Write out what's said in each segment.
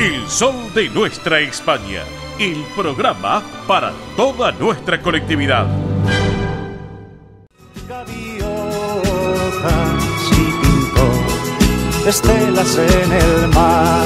El sol de nuestra España, el programa para toda nuestra colectividad. Gaviotas y pintó estelas en el mar.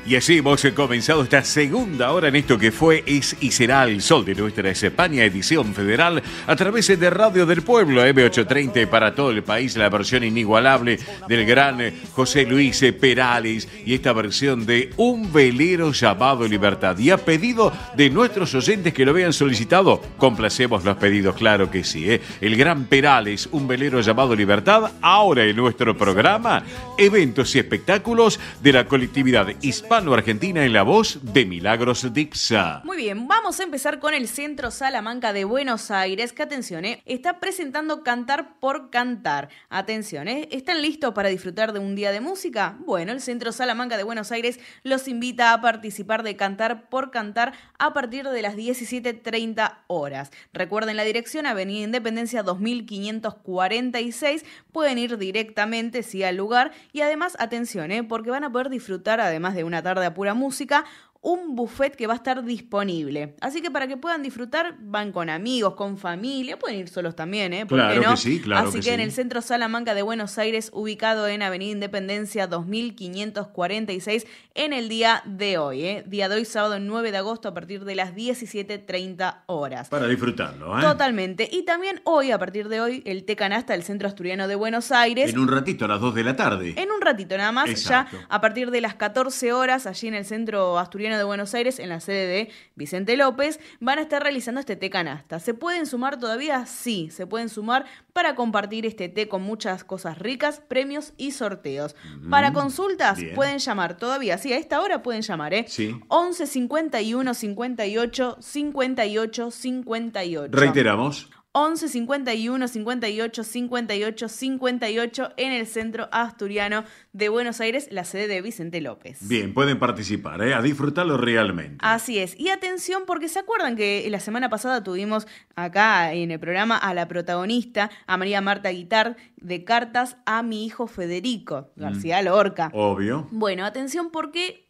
Y así hemos comenzado esta segunda hora en esto que fue, es y será el sol de nuestra España, edición federal, a través de Radio del Pueblo, M830 para todo el país, la versión inigualable del gran José Luis Perales y esta versión de Un velero llamado Libertad. Y a pedido de nuestros oyentes que lo habían solicitado, complacemos los pedidos, claro que sí. El gran Perales, Un velero llamado Libertad, ahora en nuestro programa, eventos y espectáculos de la colectividad hispano-argentina en la voz de Milagros Dixa. Muy bien, vamos a empezar con el Centro Salamanca de Buenos Aires, que atención, está presentando Cantar por Cantar. Atención, ¿están listos para disfrutar de un día de música? Bueno, el Centro Salamanca de Buenos Aires los invita a participar de Cantar por Cantar a partir de las 17:30 horas. Recuerden la dirección, Avenida Independencia 2546, pueden ir directamente sí, al lugar y además, atención, porque van a poder disfrutar, además de una tarde a pura música, un buffet que va a estar disponible. Así que para que puedan disfrutar, van con amigos, con familia, pueden ir solos también, ¿por claro qué no? Que sí, claro Así que que sí. en el Centro Salamanca de Buenos Aires, ubicado en Avenida Independencia 2546, en el día de hoy, día de hoy, sábado 9 de agosto, a partir de las 17:30 horas. Para disfrutarlo, Totalmente. Y también hoy, a partir de hoy, el Té Canasta del Centro Asturiano de Buenos Aires. En un ratito, a las 2 de la tarde. En un ratito nada más, exacto. Ya a partir de las 14 horas, allí en el Centro Asturiano de Buenos Aires, en la sede de Vicente López, van a estar realizando este té canasta. ¿Se pueden sumar todavía? Sí, se pueden sumar para compartir este té con muchas cosas ricas, premios y sorteos. Para consultas, bien, pueden llamar todavía, sí, a esta hora pueden llamar, Sí. 11 51 58 58 58. Reiteramos. 11 51 58 58 58 en el Centro Asturiano de Buenos Aires, la sede de Vicente López. Bien, pueden participar, a disfrutarlo realmente. Así es. Y atención, porque se acuerdan que la semana pasada tuvimos acá en el programa a la protagonista, a María Marta Guitart, de Cartas a mi hijo Federico García Lorca. Obvio. Bueno, atención porque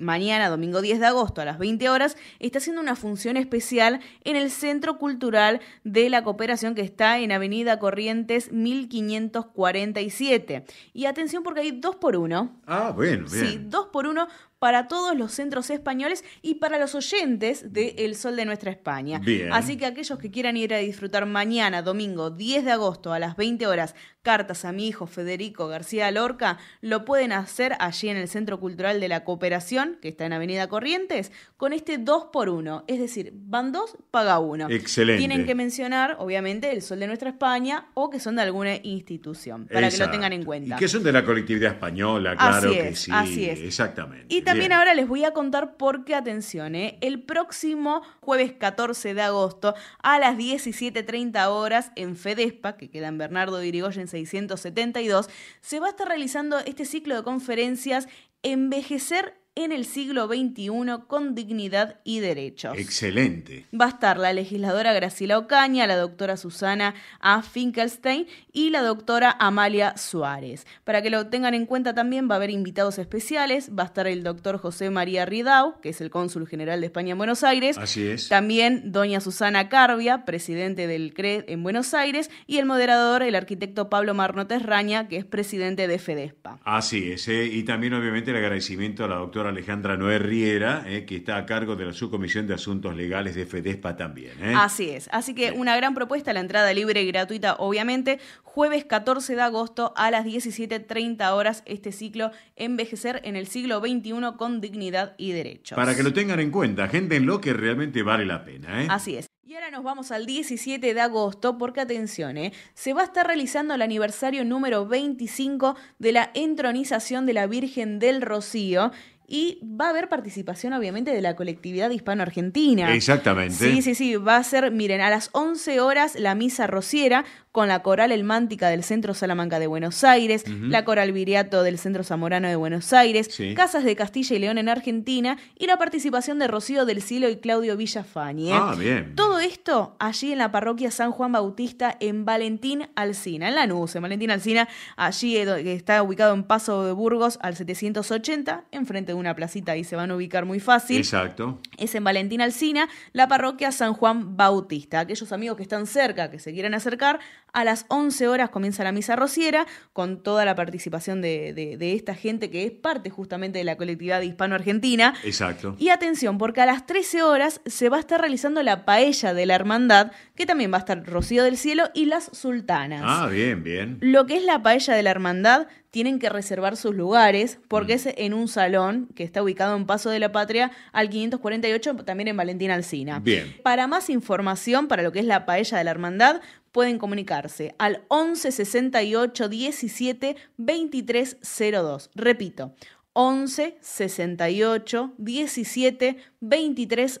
mañana, domingo 10 de agosto, a las 20 horas, está haciendo una función especial en el Centro Cultural de la Cooperación, que está en Avenida Corrientes 1547. Y atención porque hay 2x1. Ah, bueno, bien. Sí, 2x1 para todos los centros españoles y para los oyentes de El Sol de Nuestra España. Bien. Así que aquellos que quieran ir a disfrutar mañana, domingo 10 de agosto, a las 20 horas, Cartas a mi hijo Federico García Lorca, lo pueden hacer allí en el Centro Cultural de la Cooperación, que está en Avenida Corrientes, con este 2x1. Es decir, van dos, paga uno. Excelente. Tienen que mencionar, obviamente, El Sol de Nuestra España o que son de alguna institución, para Exacto. que lo tengan en cuenta. Y que son de la colectividad española, claro que sí. Así es. Exactamente. Y también bien, ahora les voy a contar por qué, atención, el próximo jueves 14 de agosto a las 17:30 horas en Fedespa, que queda en Bernardo de Irigoyen 672, se va a estar realizando este ciclo de conferencias Envejecer en el siglo XXI con dignidad y derechos. Excelente. Va a estar la legisladora Graciela Ocaña, la doctora Susana A. Finkelstein y la doctora Amalia Suárez. Para que lo tengan en cuenta también va a haber invitados especiales, va a estar el doctor José María Ridao, que es el cónsul general de España en Buenos Aires. Así es. También doña Susana Carbia, presidente del CRED en Buenos Aires, y el moderador, el arquitecto Pablo Marnotes Raña, que es presidente de Fedespa. Así es, y también obviamente el agradecimiento a la doctora Alejandra Noé Riera, que está a cargo de la Subcomisión de Asuntos Legales de Fedespa también. Así es, así que una gran propuesta, la entrada libre y gratuita, obviamente, jueves 14 de agosto a las 17:30 horas, este ciclo Envejecer en el siglo XXI con dignidad y derechos. Para que lo tengan en cuenta, agéndenlo que realmente vale la pena. Así es. Y ahora nos vamos al 17 de agosto porque, atención, se va a estar realizando el aniversario número 25 de la entronización de la Virgen del Rocío. y va a haber participación obviamente de la colectividad hispano-argentina. Exactamente. Sí, va a ser, miren, a las 11 horas la misa rociera con la coral elmántica del Centro Salamanca de Buenos Aires, la coral viriato del Centro Zamorano de Buenos Aires, Casas de Castilla y León en Argentina y la participación de Rocío del Cielo y Claudio Villafañe. Bien. Todo esto allí en la parroquia San Juan Bautista en Valentín Alsina, en Lanús, en Valentín Alsina, allí que está ubicado en Paso de Burgos al 780, enfrente de una placita, ahí se van a ubicar muy fácil. Exacto. Es en Valentín Alsina, la parroquia San Juan Bautista. Aquellos amigos que están cerca, que se quieran acercar, a las 11 horas comienza la misa rociera con toda la participación de esta gente que es parte justamente de la colectividad hispano-argentina. Exacto. Y atención, porque a las 13 horas se va a estar realizando la paella de la hermandad, que también va a estar Rocío del Cielo y las sultanas. Bien. Lo que es la paella de la hermandad, tienen que reservar sus lugares porque es en un salón que está ubicado en Paso de la Patria al 548, también en Valentín Alsina. Bien. Para más información, para lo que es la paella de la hermandad, pueden comunicarse al 11 68 17 23 02. Repito, 11 68 17 23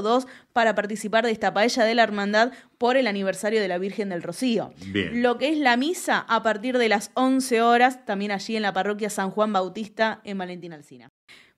02 para participar de esta paella de la hermandad por el aniversario de la Virgen del Rocío. Bien. Lo que es la misa a partir de las 11 horas, también allí en la parroquia San Juan Bautista en Valentín Alsina.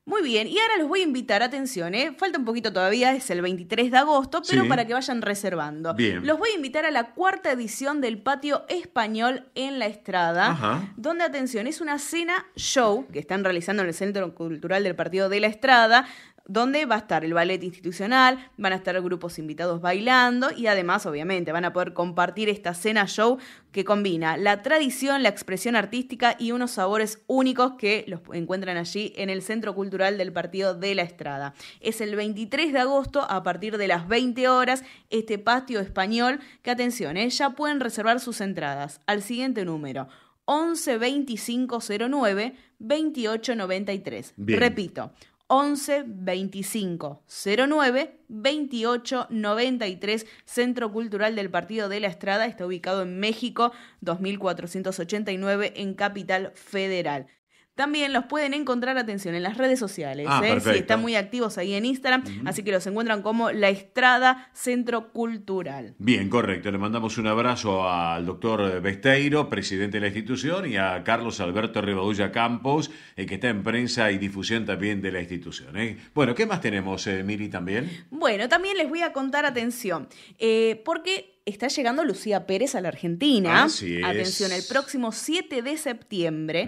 Muy bien, y ahora los voy a invitar, atención, falta un poquito todavía, es el 23 de agosto, pero para que vayan reservando. Bien. Los voy a invitar a la 4ª edición del Patio Español en La Estrada, donde, atención, es una cena show que están realizando en el Centro Cultural del Partido de La Estrada, donde va a estar el ballet institucional, van a estar grupos invitados bailando y además, obviamente, van a poder compartir esta cena show que combina la tradición, la expresión artística y unos sabores únicos que los encuentran allí en el Centro Cultural del Partido de La Estrada. Es el 23 de agosto a partir de las 20 horas este patio español que, atención, ya pueden reservar sus entradas al siguiente número: 11 25 09 28 93. Bien. Repito, 11 25 09 28 93, Centro Cultural del Partido de La Estrada, está ubicado en México 2489 en Capital Federal. También los pueden encontrar, atención, en las redes sociales. Perfecto. Sí, están muy activos ahí en Instagram, así que los encuentran como La Estrada Centro Cultural. Bien, correcto. Le mandamos un abrazo al doctor Besteiro, presidente de la institución, y a Carlos Alberto Rivadulla Campos, que está en prensa y difusión también de la institución. Bueno, ¿qué más tenemos, Miri, también? Bueno, también les voy a contar, atención, porque está llegando Lucía Pérez a la Argentina. Así es. Atención, el próximo 7 de septiembre,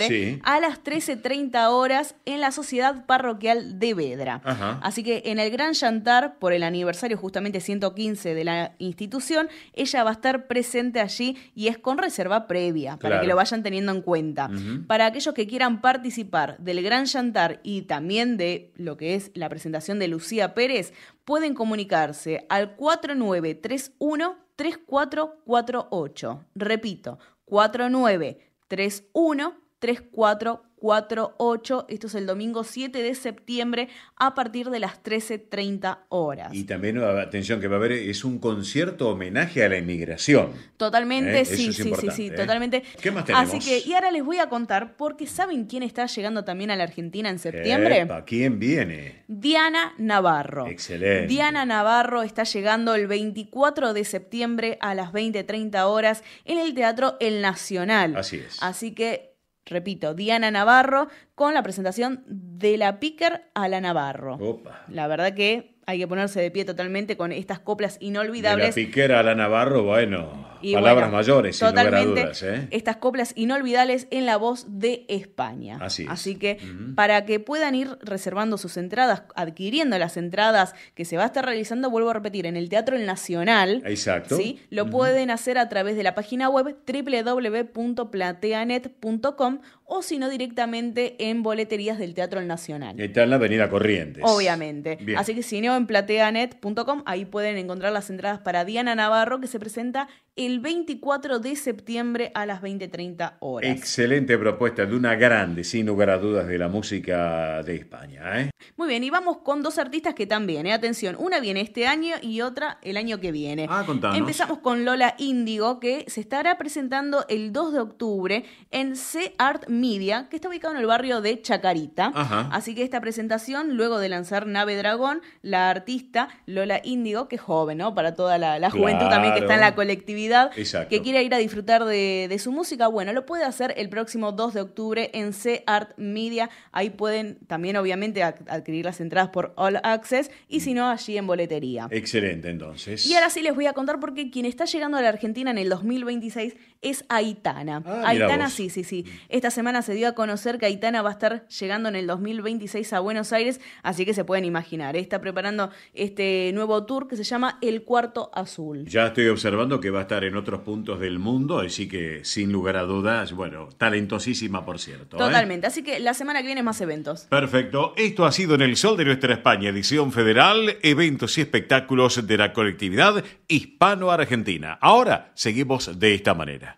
Sí. a las 13:30 horas en la Sociedad Parroquial de Vedra. Así que en el Gran Yantar, por el aniversario justamente 115 de la institución, ella va a estar presente allí y es con reserva previa, para que lo vayan teniendo en cuenta. Para aquellos que quieran participar del Gran Yantar y también de lo que es la presentación de Lucía Pérez, pueden comunicarse al 4931 3448. Repito, 4931 3448. Esto es el domingo 7 de septiembre a partir de las 13:30 horas. Y también, atención, que va a haber, es un concierto homenaje a la inmigración. Totalmente, Eso sí, es importante, totalmente. ¿Qué más tenemos? Así que, y ahora les voy a contar, porque ¿saben quién está llegando también a la Argentina en septiembre? Epa, ¿quién viene? Diana Navarro. Excelente. Diana Navarro está llegando el 24 de septiembre a las 20:30 horas en el Teatro El Nacional. Así es. Así que, repito, Diana Navarro con la presentación de La Píquer a la Navarro. Opa. La verdad que hay que ponerse de pie totalmente con estas coplas inolvidables. De La Piquera a la Navarro, bueno, Y palabras bueno, mayores, sin lugar a totalmente, dudas. estas coplas inolvidables en la voz de España. Así es. Así que para que puedan ir reservando sus entradas, adquiriendo las entradas que se va a estar realizando, vuelvo a repetir, en el Teatro El Nacional. Exacto. ¿Sí? Lo pueden hacer a través de la página web www.plateanet.com o si no directamente en boleterías del Teatro El Nacional. Está en la Avenida Corrientes. Obviamente. Bien. Así que si no, en plateanet.com, ahí pueden encontrar las entradas para Diana Navarro, que se presenta el 24 de septiembre a las 20:30 horas. Excelente propuesta, de una grande, sin lugar a dudas, de la música de España, ¿eh? Muy bien, y vamos con dos artistas que también, atención, una viene este año y otra el año que viene. Contanos. Empezamos con Lola Índigo, que se estará presentando el 2 de octubre en C Art Media, que está ubicado en el barrio de Chacarita. Ajá. Así que esta presentación, luego de lanzar Nave Dragón, la artista Lola Índigo, que es joven, ¿no? Para toda la juventud también que está en la colectividad, Exacto. que quiere ir a disfrutar de su música, bueno, lo puede hacer el próximo 2 de octubre en C Art Media. Ahí pueden también, obviamente, adquirir las entradas por All Access y si no, allí en boletería. Excelente, entonces. Y ahora sí les voy a contar porque quien está llegando a la Argentina en el 2026 es Aitana. Mira Aitana, vos. sí. Esta semana se dio a conocer que Aitana va a estar llegando en el 2026 a Buenos Aires, así que se pueden imaginar. Está preparando este nuevo tour que se llama El Cuarto Azul. Ya estoy observando que va a estar en otros puntos del mundo, así que sin lugar a dudas, bueno, talentosísima, por cierto. Totalmente, así que la semana que viene más eventos. Perfecto, esto ha sido En el Sol de Nuestra España, edición federal, eventos y espectáculos de la colectividad hispano-argentina. Ahora seguimos de esta manera.